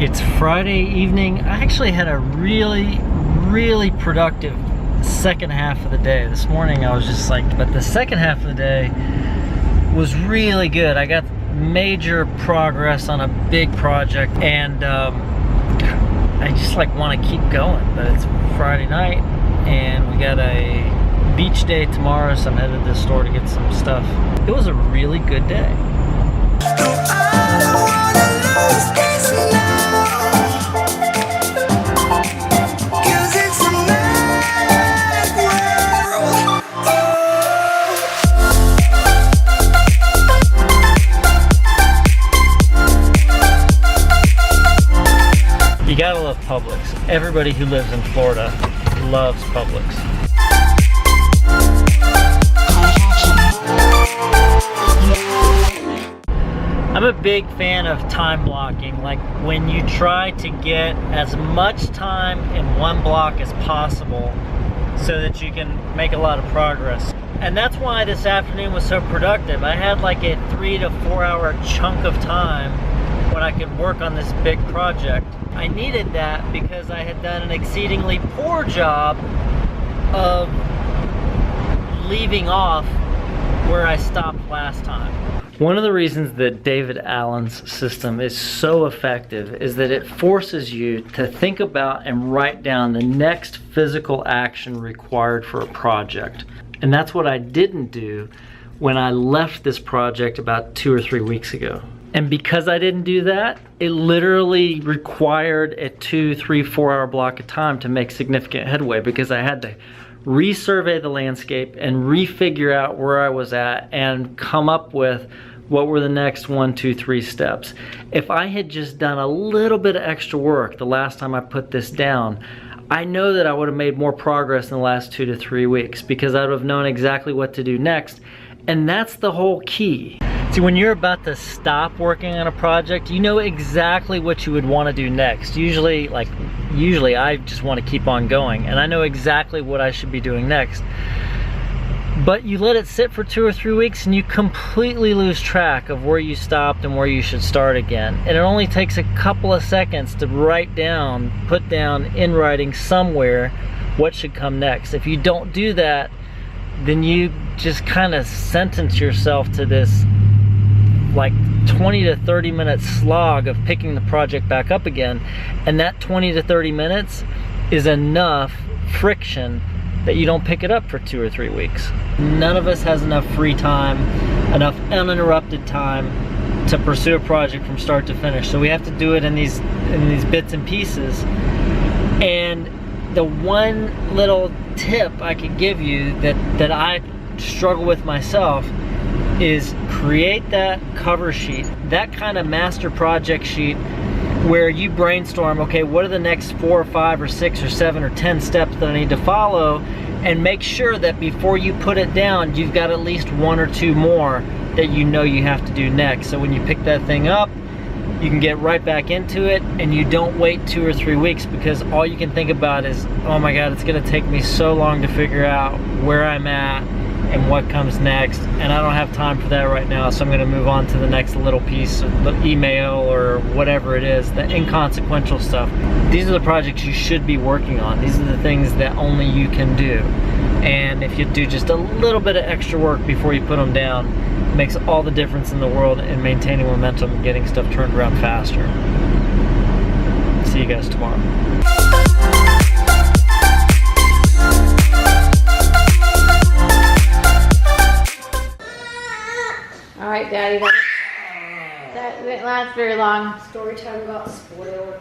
It's Friday evening. I actually had a really productive second half of the day. This morning I was just psyched, but the second half of the day was really good. I got major progress on a big project, and I just want to keep going. But it's Friday night and we got a beach day tomorrow, so I'm headed to the store to get some stuff. It was a really good day. You gotta love Publix. Everybody who lives in Florida loves Publix. I'm a big fan of time blocking, like when you try to get as much time in one block as possible so that you can make a lot of progress. And that's why this afternoon was so productive. I had like a 3 to 4 hour chunk of time when I could work on this big project. I needed that because I had done an exceedingly poor job of leaving off where I stopped last time. One of the reasons that David Allen's system is so effective is that it forces you to think about and write down the next physical action required for a project. And that's what I didn't do when I left this project about 2 or 3 weeks ago. And because I didn't do that, it literally required a 2, 3, 4 hour block of time to make significant headway, because I had to resurvey the landscape and refigure out where I was at and come up with what were the next 1, 2, 3 steps. If I had just done a little bit of extra work the last time I put this down, I know that I would have made more progress in the last 2 to 3 weeks, because I would have known exactly what to do next. And that's the whole key. See, when you're about to stop working on a project, you know exactly what you would want to do next. Usually I just want to keep on going, and I know exactly what I should be doing next. But you let it sit for 2 or 3 weeks and you completely lose track of where you stopped and where you should start again. And it only takes a couple of seconds to write down, put down in writing somewhere what should come next. If you don't do that, then you just kind of sentence yourself to this like 20 to 30 minute slog of picking the project back up again. And that 20 to 30 minutes is enough friction that you don't pick it up for 2 or 3 weeks. None of us has enough free time, enough uninterrupted time to pursue a project from start to finish. So we have to do it in these bits and pieces. And the one little tip I could give you that I struggle with myself is create that cover sheet, that kind of master project sheet where you brainstorm, okay, what are the next 4 or 5 or 6 or 7 or 10 steps that I need to follow, and make sure that before you put it down, you've got at least 1 or 2 more that you know you have to do next. So when you pick that thing up, you can get right back into it, and you don't wait 2 or 3 weeks, because all you can think about is, oh my God, it's gonna take me so long to figure out where I'm at and what comes next, and I don't have time for that right now, so I'm gonna move on to the next little piece of the email or whatever it is, the inconsequential stuff. These are the projects you should be working on. These are the things that only you can do. And if you do just a little bit of extra work before you put them down, it makes all the difference in the world in maintaining momentum and getting stuff turned around faster. See you guys tomorrow. All right, Daddy, that didn't last very long. Story time got spoiled.